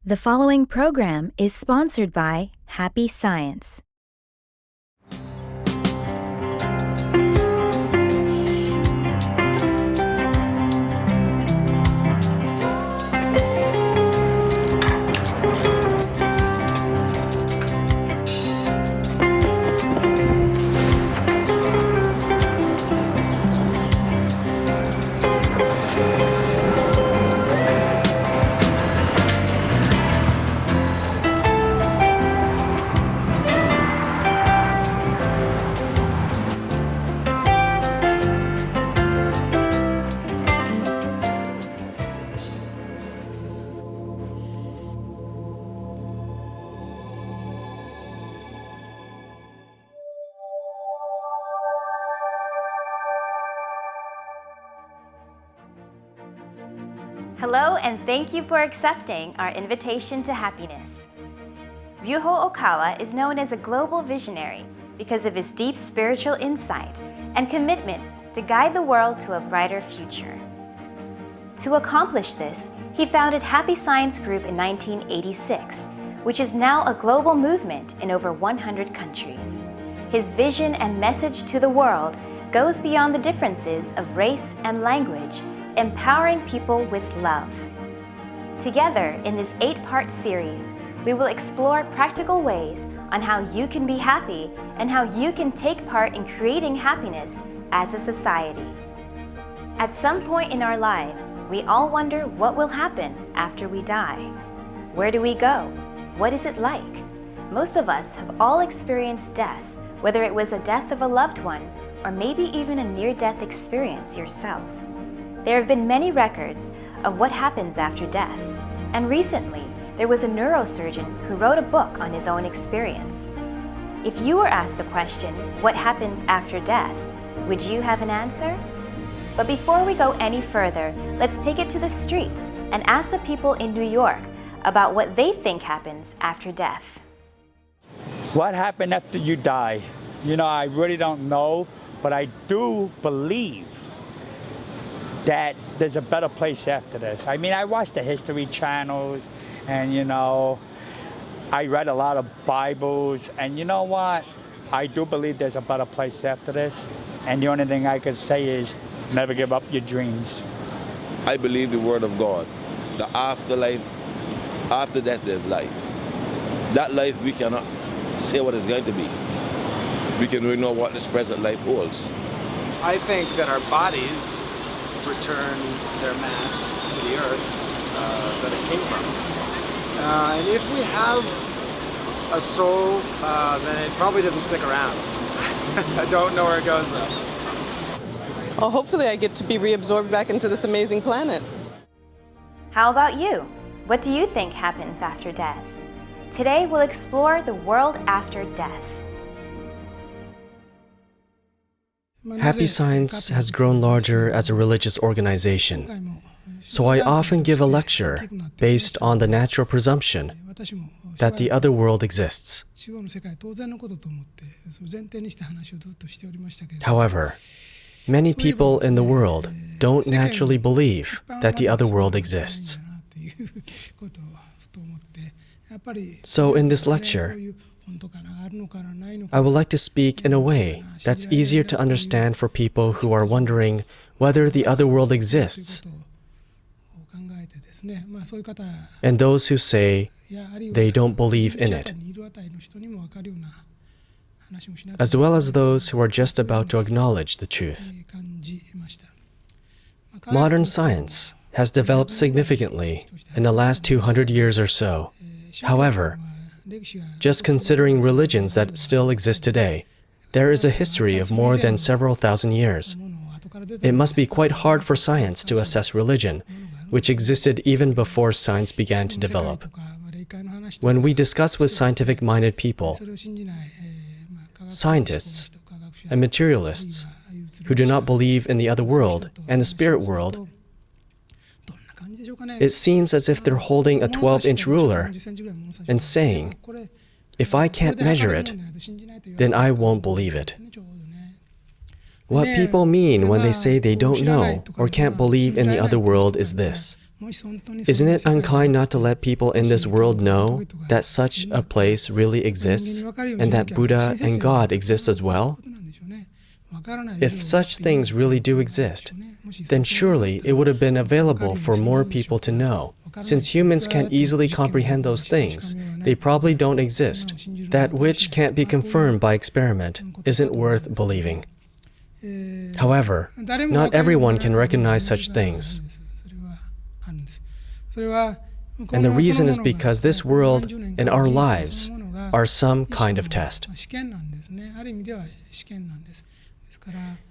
The following program is sponsored by Happy Science. Hello, and thank you for accepting our invitation to happiness. Ryuho Okawa is known as a global visionary because of his deep spiritual insight and commitment to guide the world to a brighter future. To accomplish this, he founded Happy Science Group in 1986, which is now a global movement in over 100 countries. His vision and message to the world goes beyond the differences of race and language, empowering people with love. Together, in this 8-part series, we will explore practical ways on how you can be happy and how you can take part in creating happiness as a society. At some point in our lives, we all wonder what will happen after we die. Where do we go? What is it like? Most of us have all experienced death, whether it was a death of a loved one or maybe even a near-death experience yourself. There have been many records of what happens after death, and recently there was a neurosurgeon who wrote a book on his own experience. If you were asked the question, what happens after death, would you have an answer? But before we go any further, let's take it to the streets and ask the people in New York about what they think happens after death. What happened after you die? I really don't know, but I do believe that there's a better place after this. I watch the history channels and, I read a lot of Bibles, and you know what? I do believe there's a better place after this, and the only thing I could say is never give up your dreams. I believe the word of God. The afterlife, after death there's life. That life we cannot say what it's going to be. We can only know what this present life holds. I think that our bodies return their mass to the earth that it came from. And if we have a soul, then it probably doesn't stick around. I don't know where it goes though. Well, hopefully I get to be reabsorbed back into this amazing planet. How about you? What do you think happens after death? Today we'll explore the world after death. Happy Science has grown larger as a religious organization, so I often give a lecture based on the natural presumption that the other world exists. However, many people in the world don't naturally believe that the other world exists. So in this lecture, I would like to speak in a way that's easier to understand for people who are wondering whether the other world exists, and those who say they don't believe in it, as well as those who are just about to acknowledge the truth. Modern science has developed significantly in the last 200 years or so. However, just considering religions that still exist today, there is a history of more than several thousand years. It must be quite hard for science to assess religion, which existed even before science began to develop. When we discuss with scientific-minded people, scientists and materialists who do not believe in the other world and the spirit world, it seems as if they're holding a 12-inch ruler and saying, if I can't measure it, then I won't believe it. What people mean when they say they don't know or can't believe in the other world is this. Isn't it unkind not to let people in this world know that such a place really exists and that Buddha and God exist as well? If such things really do exist, then surely it would have been available for more people to know. Since humans can't easily comprehend those things, they probably don't exist. That which can't be confirmed by experiment isn't worth believing. However, not everyone can recognize such things. And the reason is because this world and our lives are some kind of test.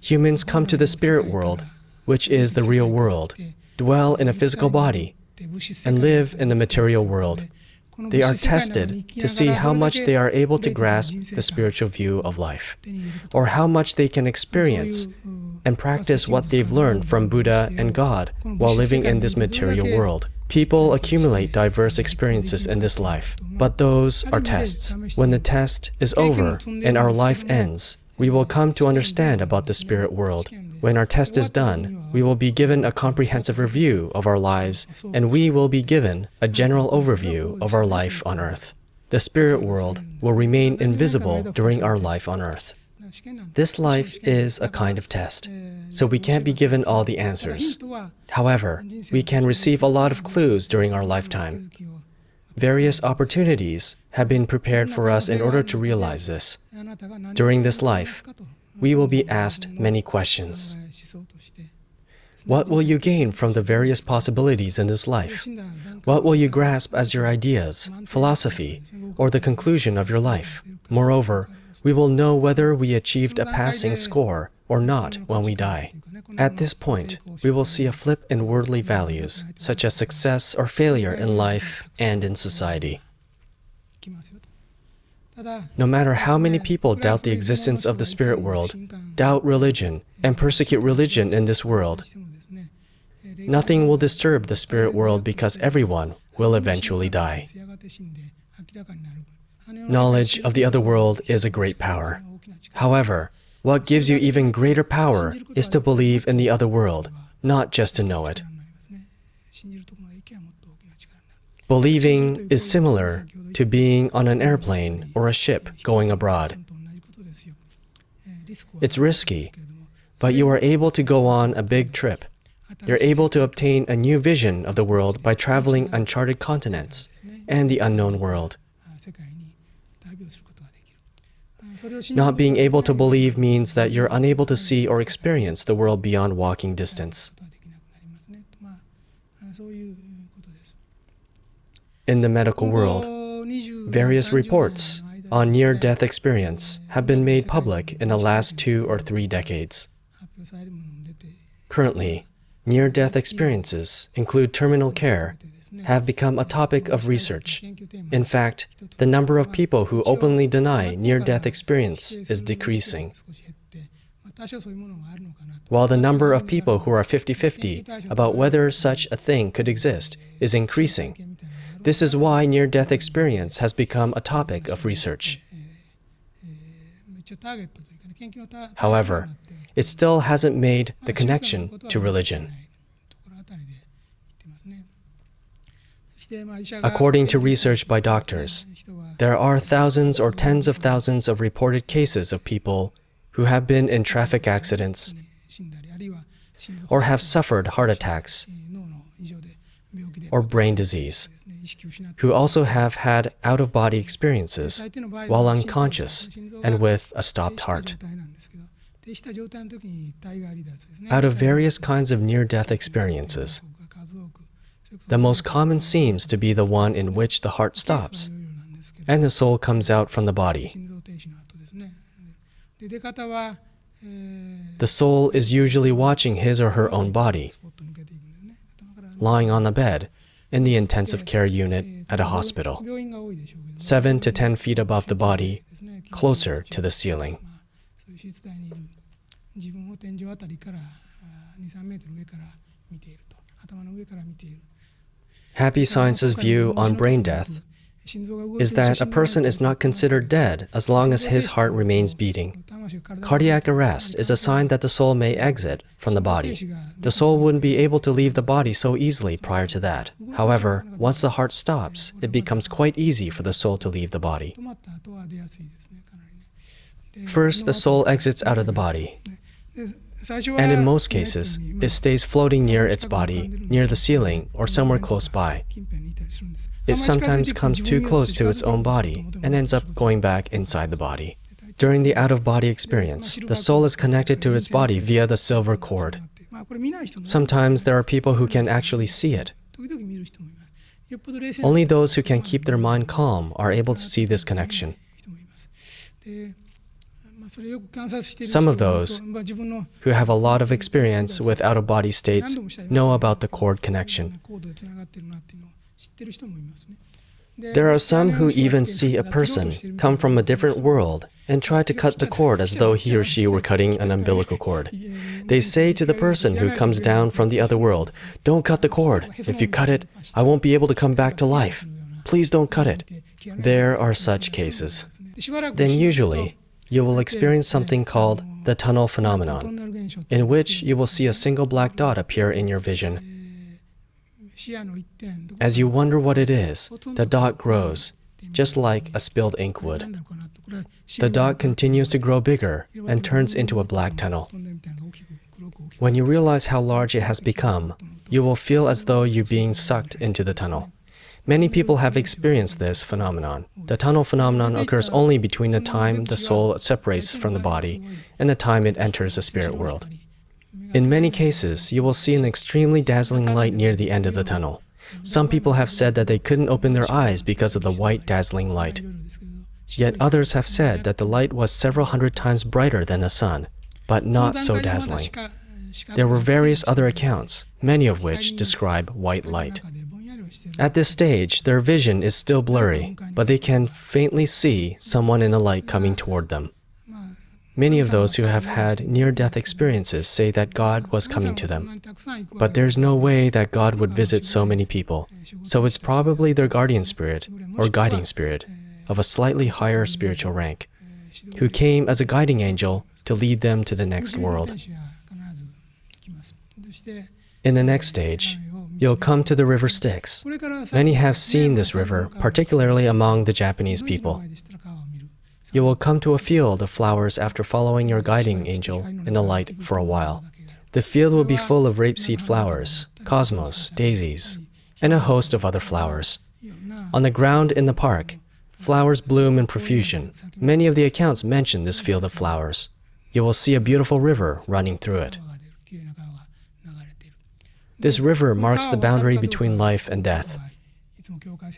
Humans come to the spirit world, which is the real world, dwell in a physical body, and live in the material world. They are tested to see how much they are able to grasp the spiritual view of life, or how much they can experience and practice what they've learned from Buddha and God while living in this material world. People accumulate diverse experiences in this life, but those are tests. When the test is over and our life ends, we will come to understand about the spirit world. When our test is done, we will be given a comprehensive review of our lives, and we will be given a general overview of our life on earth. The spirit world will remain invisible during our life on earth. This life is a kind of test, so we can't be given all the answers. However, we can receive a lot of clues during our lifetime. Various opportunities have been prepared for us in order to realize this. During this life, we will be asked many questions. What will you gain from the various possibilities in this life? What will you grasp as your ideas, philosophy, or the conclusion of your life? Moreover, we will know whether we achieved a passing score or not when we die. At this point, we will see a flip in worldly values, such as success or failure in life and in society. No matter how many people doubt the existence of the spirit world, doubt religion, and persecute religion in this world, nothing will disturb the spirit world because everyone will eventually die. Knowledge of the other world is a great power. However, what gives you even greater power is to believe in the other world, not just to know it. Believing is similar to being on an airplane or a ship going abroad. It's risky, but you are able to go on a big trip. You're able to obtain a new vision of the world by traveling uncharted continents and the unknown world. Not being able to believe means that you're unable to see or experience the world beyond walking distance. In the medical world, various reports on near-death experience have been made public in the last 2 or 3 decades. Currently, near-death experiences include terminal care, have become a topic of research. In fact, the number of people who openly deny near-death experience is decreasing, while the number of people who are 50-50 about whether such a thing could exist is increasing. This is why near-death experience has become a topic of research. However, it still hasn't made the connection to religion. According to research by doctors, there are thousands or tens of thousands of reported cases of people who have been in traffic accidents or have suffered heart attacks or brain disease, who also have had out-of-body experiences while unconscious and with a stopped heart. Out of various kinds of near-death experiences, the most common seems to be the one in which the heart stops and the soul comes out from the body. The soul is usually watching his or her own body, lying on the bed in the intensive care unit at a hospital, 7 to 10 feet above the body, closer to the ceiling. Happy Science's view on brain death is that a person is not considered dead as long as his heart remains beating. Cardiac arrest is a sign that the soul may exit from the body. The soul wouldn't be able to leave the body so easily prior to that. However, once the heart stops, it becomes quite easy for the soul to leave the body. First, the soul exits out of the body. And in most cases, it stays floating near its body, near the ceiling, or somewhere close by. It sometimes comes too close to its own body and ends up going back inside the body. During the out-of-body experience, the soul is connected to its body via the silver cord. Sometimes there are people who can actually see it. Only those who can keep their mind calm are able to see this connection. Some of those who have a lot of experience with out-of-body states know about the cord connection. There are some who even see a person come from a different world and try to cut the cord as though he or she were cutting an umbilical cord. They say to the person who comes down from the other world, "Don't cut the cord. If you cut it, I won't be able to come back to life. Please don't cut it." There are such cases. Then usually, you will experience something called the tunnel phenomenon, in which you will see a single black dot appear in your vision. As you wonder what it is, the dot grows, just like a spilled ink would. The dot continues to grow bigger and turns into a black tunnel. When you realize how large it has become, you will feel as though you're being sucked into the tunnel. Many people have experienced this phenomenon. The tunnel phenomenon occurs only between the time the soul separates from the body and the time it enters the spirit world. In many cases, you will see an extremely dazzling light near the end of the tunnel. Some people have said that they couldn't open their eyes because of the white dazzling light. Yet others have said that the light was several hundred times brighter than the sun, but not so dazzling. There were various other accounts, many of which describe white light. At this stage, their vision is still blurry, but they can faintly see someone in the light coming toward them. Many of those who have had near-death experiences say that God was coming to them. But there's no way that God would visit so many people, so it's probably their guardian spirit or guiding spirit of a slightly higher spiritual rank, who came as a guiding angel to lead them to the next world. In the next stage, you'll come to the river Styx. Many have seen this river, particularly among the Japanese people. You will come to a field of flowers after following your guiding angel in the light for a while. The field will be full of rapeseed flowers, cosmos, daisies, and a host of other flowers. On the ground in the park, flowers bloom in profusion. Many of the accounts mention this field of flowers. You will see a beautiful river running through it. This river marks the boundary between life and death.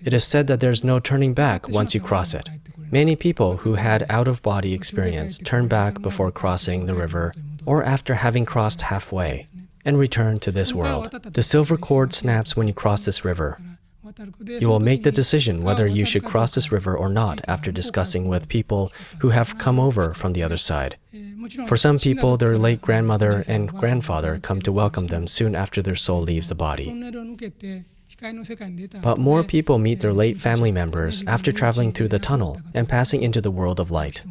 It is said that there's no turning back once you cross it. Many people who had out-of-body experience turn back before crossing the river or after having crossed halfway and return to this world. The silver cord snaps when you cross this river. You will make the decision whether you should cross this river or not after discussing with people who have come over from the other side. For some people, their late grandmother and grandfather come to welcome them soon after their soul leaves the body. But more people meet their late family members after traveling through the tunnel and passing into the world of light.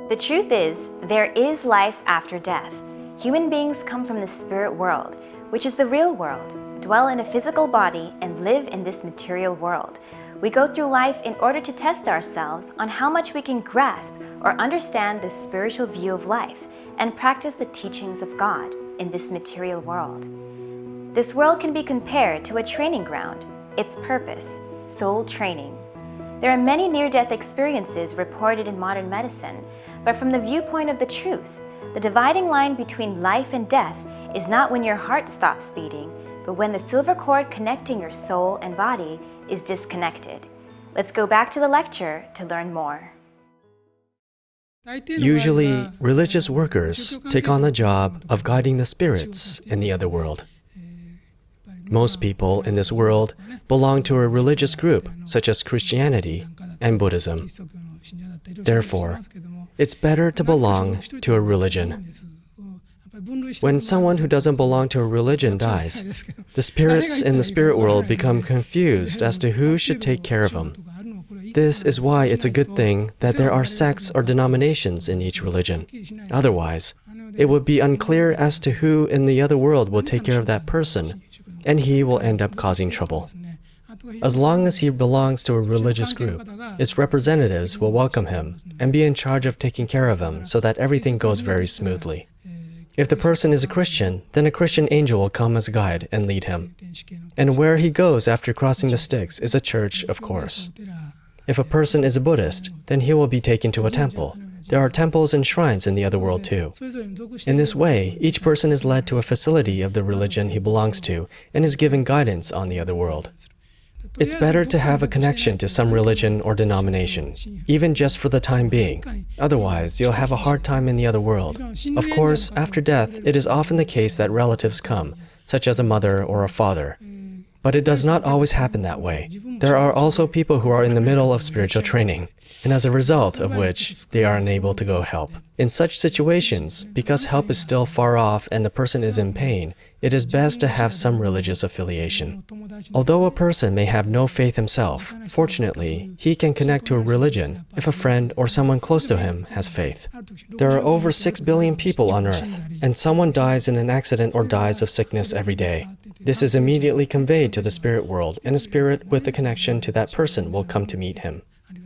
The truth is, there is life after death. Human beings come from the spirit world, which is the real world, dwell in a physical body, and live in this material world. We go through life in order to test ourselves on how much we can grasp or understand the spiritual view of life and practice the teachings of God in this material world. This world can be compared to a training ground, its purpose, soul training. There are many near-death experiences reported in modern medicine, but from the viewpoint of the truth, the dividing line between life and death is not when your heart stops beating, but when the silver cord connecting your soul and body is disconnected. Let's go back to the lecture to learn more. Usually, religious workers take on the job of guiding the spirits in the other world. Most people in this world belong to a religious group, such as Christianity and Buddhism. Therefore, it's better to belong to a religion. When someone who doesn't belong to a religion dies, the spirits in the spirit world become confused as to who should take care of them. This is why it's a good thing that there are sects or denominations in each religion. Otherwise, it would be unclear as to who in the other world will take care of that person, and he will end up causing trouble. As long as he belongs to a religious group, its representatives will welcome him and be in charge of taking care of him so that everything goes very smoothly. If the person is a Christian, then a Christian angel will come as a guide and lead him. And where he goes after crossing the Styx is a church, of course. If a person is a Buddhist, then he will be taken to a temple. There are temples and shrines in the other world too. In this way, each person is led to a facility of the religion he belongs to and is given guidance on the other world. It's better to have a connection to some religion or denomination, even just for the time being. Otherwise, you'll have a hard time in the other world. Of course, after death, it is often the case that relatives come, such as a mother or a father. But it does not always happen that way. There are also people who are in the middle of spiritual training, and as a result of which, they are unable to go help. In such situations, because help is still far off and the person is in pain, it is best to have some religious affiliation. Although a person may have no faith himself, fortunately, he can connect to a religion if a friend or someone close to him has faith. There are over 6 billion people on Earth, and someone dies in an accident or dies of sickness every day. This is immediately conveyed to the spirit world, and a spirit with a connection to that person will come to meet him.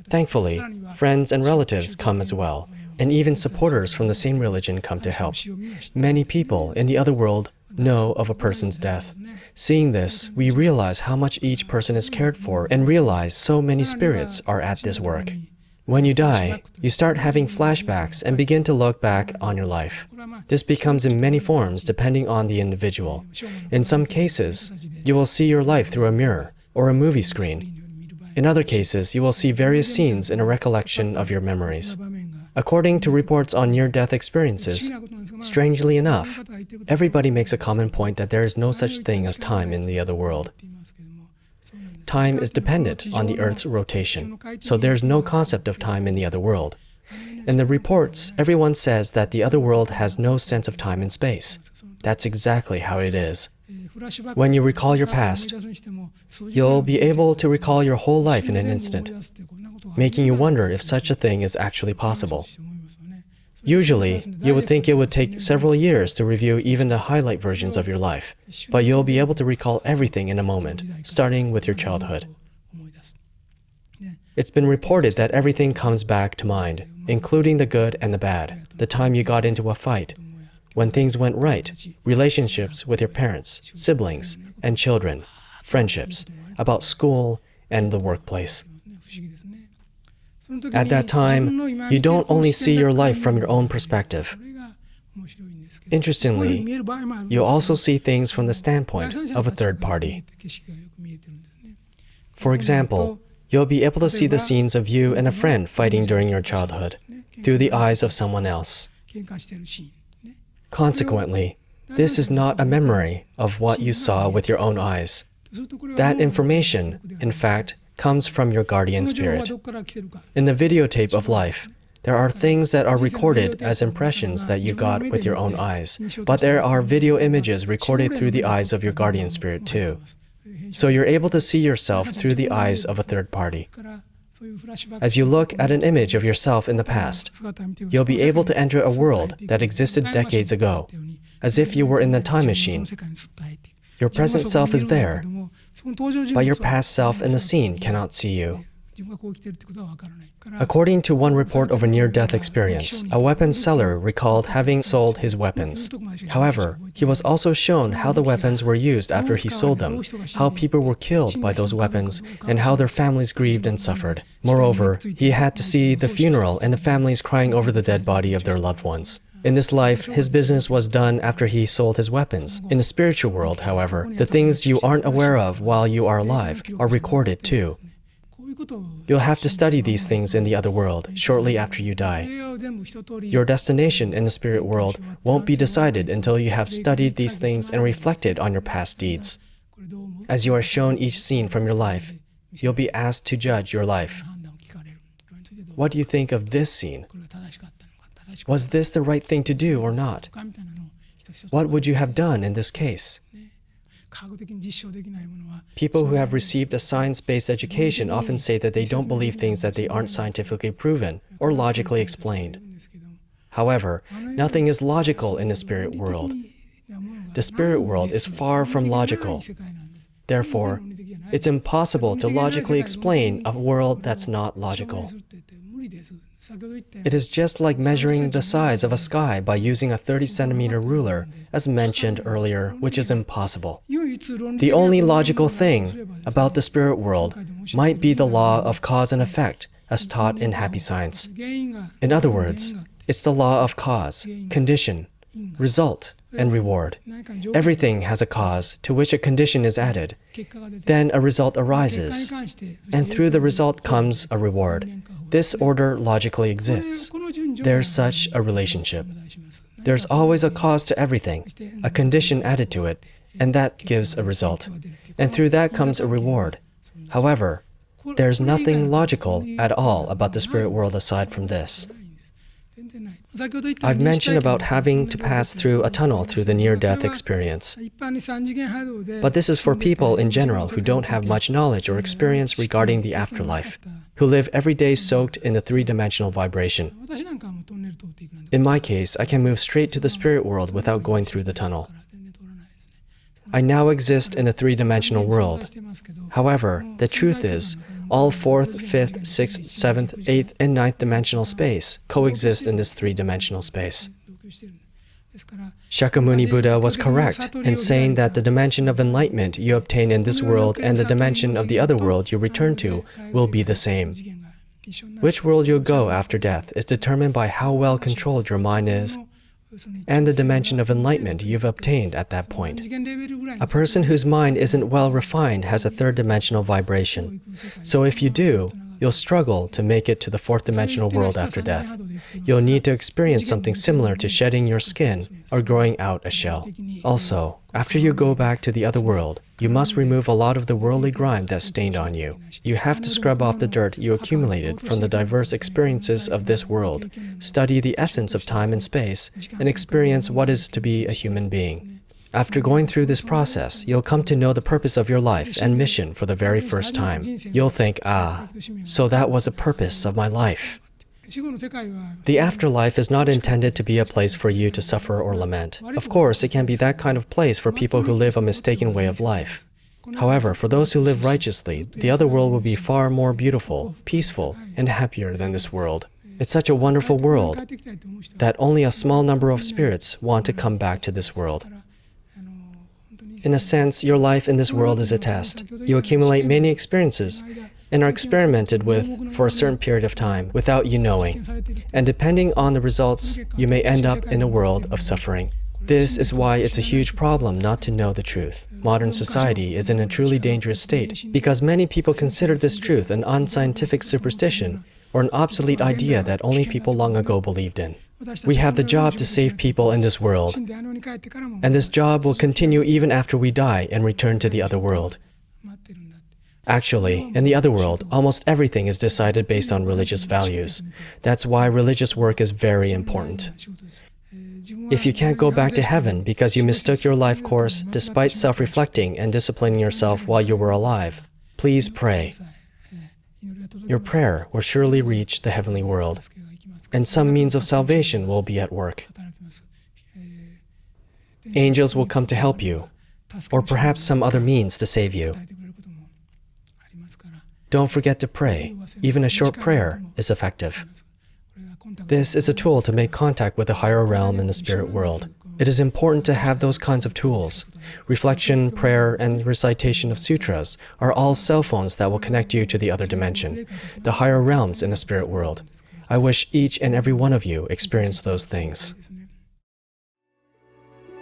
Thankfully, friends and relatives come as well, and even supporters from the same religion come to help. Many people in the other world know of a person's death. Seeing this, we realize how much each person is cared for and realize so many spirits are at this work. When you die, you start having flashbacks and begin to look back on your life. This becomes in many forms depending on the individual. In some cases, you will see your life through a mirror or a movie screen. In other cases, you will see various scenes in a recollection of your memories. According to reports on near-death experiences, strangely enough, everybody makes a common point that there is no such thing as time in the other world. Time is dependent on the Earth's rotation, so there's no concept of time in the other world. In the reports, everyone says that the other world has no sense of time and space. That's exactly how it is. When you recall your past, you'll be able to recall your whole life in an instant, making you wonder if such a thing is actually possible. Usually, you would think it would take several years to review even the highlight versions of your life, but you'll be able to recall everything in a moment, starting with your childhood. It's been reported that everything comes back to mind, including the good and the bad, the time you got into a fight, when things went right, relationships with your parents, siblings, and children, friendships, about school and the workplace. At that time, you don't only see your life from your own perspective. Interestingly, you also see things from the standpoint of a third party. For example, you'll be able to see the scenes of you and a friend fighting during your childhood through the eyes of someone else. Consequently, this is not a memory of what you saw with your own eyes. That information, in fact, comes from your guardian spirit. In the videotape of life, there are things that are recorded as impressions that you got with your own eyes, but there are video images recorded through the eyes of your guardian spirit too. So you're able to see yourself through the eyes of a third party. As you look at an image of yourself in the past, you'll be able to enter a world that existed decades ago, as if you were in the time machine. Your present self is there, but your past self in the scene cannot see you. According to one report of a near-death experience, a weapons seller recalled having sold his weapons. However, he was also shown how the weapons were used after he sold them, how people were killed by those weapons, and how their families grieved and suffered. Moreover, he had to see the funeral and the families crying over the dead body of their loved ones. In this life, his business was done after he sold his weapons. In the spiritual world, however, the things you aren't aware of while you are alive are recorded too. You'll have to study these things in the other world shortly after you die. Your destination in the spirit world won't be decided until you have studied these things and reflected on your past deeds. As you are shown each scene from your life, you'll be asked to judge your life. What do you think of this scene? Was this the right thing to do or not? What would you have done in this case? People who have received a science-based education often say that they don't believe things that they aren't scientifically proven or logically explained. However, nothing is logical in the spirit world. The spirit world is far from logical. Therefore, it's impossible to logically explain a world that's not logical. It is just like measuring the size of a sky by using a 30-centimeter ruler, as mentioned earlier, which is impossible. The only logical thing about the spirit world might be the law of cause and effect, as taught in Happy Science. In other words, it's the law of cause, condition, result, and reward. Everything has a cause to which a condition is added. Then a result arises, and through the result comes a reward. This order logically exists. There's such a relationship. There's always a cause to everything, a condition added to it, and that gives a result. And through that comes a reward. However, there's nothing logical at all about the spirit world aside from this. I've mentioned about having to pass through a tunnel through the near-death experience. But this is for people in general who don't have much knowledge or experience regarding the afterlife, who live every day soaked in the three-dimensional vibration. In my case, I can move straight to the spirit world without going through the tunnel. I now exist in a three-dimensional world. However, the truth is, all fourth, fifth, sixth, seventh, eighth, and ninth dimensional space coexist in this three-dimensional space. Shakyamuni Buddha was correct in saying that the dimension of enlightenment you obtain in this world and the dimension of the other world you return to will be the same. Which world you'll go after death is determined by how well controlled your mind is and the dimension of enlightenment you've obtained at that point. A person whose mind isn't well refined has a third-dimensional vibration. So if you do, you'll struggle to make it to the fourth-dimensional world after death. You'll need to experience something similar to shedding your skin or growing out a shell. Also, after you go back to the other world, you must remove a lot of the worldly grime that's stained on you. You have to scrub off the dirt you accumulated from the diverse experiences of this world, study the essence of time and space, and experience what is to be a human being. After going through this process, you'll come to know the purpose of your life and mission for the very first time. You'll think, so that was the purpose of my life. The afterlife is not intended to be a place for you to suffer or lament. Of course, it can be that kind of place for people who live a mistaken way of life. However, for those who live righteously, the other world will be far more beautiful, peaceful, and happier than this world. It's such a wonderful world that only a small number of spirits want to come back to this world. In a sense, your life in this world is a test. You accumulate many experiences and are experimented with for a certain period of time without you knowing. And depending on the results, you may end up in a world of suffering. This is why it's a huge problem not to know the truth. Modern society is in a truly dangerous state because many people consider this truth an unscientific superstition or an obsolete idea that only people long ago believed in. We have the job to save people in this world, and this job will continue even after we die and return to the other world. Actually, in the other world, almost everything is decided based on religious values. That's why religious work is very important. If you can't go back to heaven because you mistook your life course despite self-reflecting and disciplining yourself while you were alive, please pray. Your prayer will surely reach the heavenly world, and some means of salvation will be at work. Angels will come to help you, or perhaps some other means to save you. Don't forget to pray. Even a short prayer is effective. This is a tool to make contact with the higher realm in the spirit world. It is important to have those kinds of tools. Reflection, prayer, and recitation of sutras are all cell phones that will connect you to the other dimension, the higher realms in the spirit world. I wish each and every one of you experienced those things.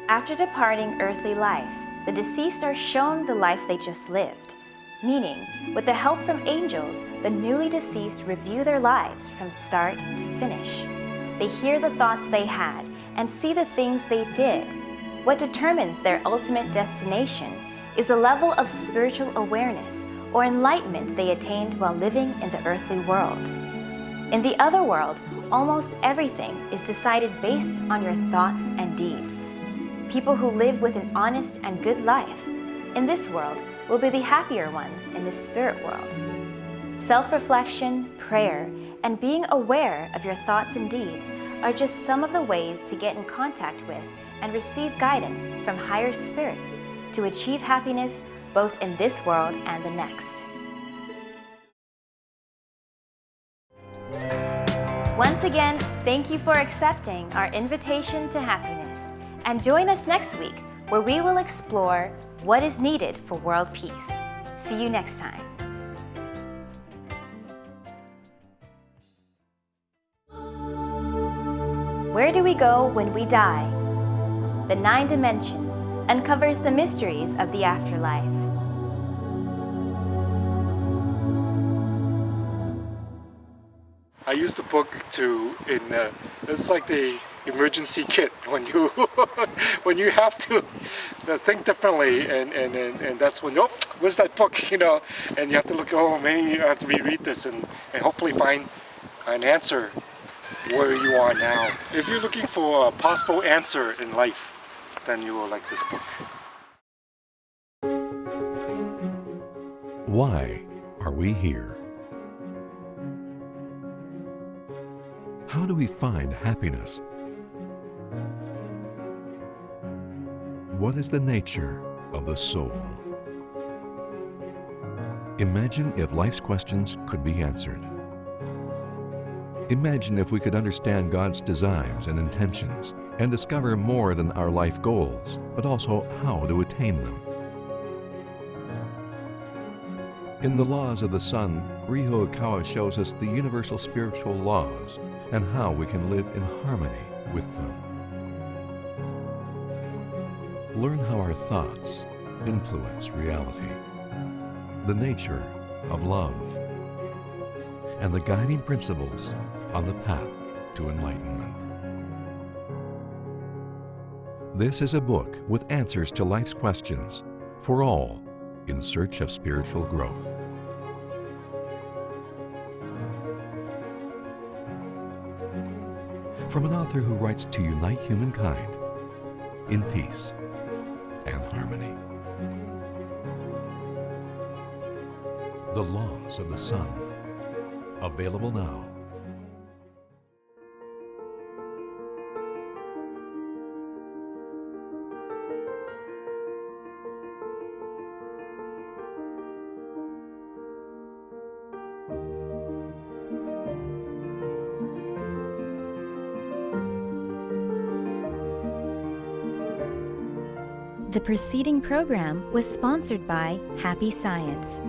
After departing earthly life, the deceased are shown the life they just lived. Meaning, with the help from angels, the newly deceased review their lives from start to finish. They hear the thoughts they had and see the things they did. What determines their ultimate destination is a level of spiritual awareness or enlightenment they attained while living in the earthly world. In the other world, almost everything is decided based on your thoughts and deeds. People who live with an honest and good life in this world will be the happier ones in the spirit world. Self-reflection, prayer, and being aware of your thoughts and deeds are just some of the ways to get in contact with and receive guidance from higher spirits to achieve happiness both in this world and the next. Once again, thank you for accepting our invitation to happiness, and join us next week where we will explore what is needed for world peace. See you next time. Where do we go when we die? The 9 Dimensions uncovers the mysteries of the afterlife. I use the book it's like the emergency kit when you when you have to think differently, and that's when, oh, where's that book, you know, and you have to look, oh, maybe I have to reread this and hopefully find an answer where you are now. If you're looking for a possible answer in life, then you will like this book. Why are we here? How do we find happiness? What is the nature of the soul? Imagine if life's questions could be answered. Imagine if we could understand God's designs and intentions and discover more than our life goals, but also how to attain them. In the laws of the sun, Ryuho Okawa shows us the universal spiritual laws and how we can live in harmony with them. Learn how our thoughts influence reality, the nature of love, and the guiding principles on the path to enlightenment. This is a book with answers to life's questions for all in search of spiritual growth. From an author who writes to unite humankind in peace and harmony. The Laws of the Sun. Available now. The preceding program was sponsored by Happy Science.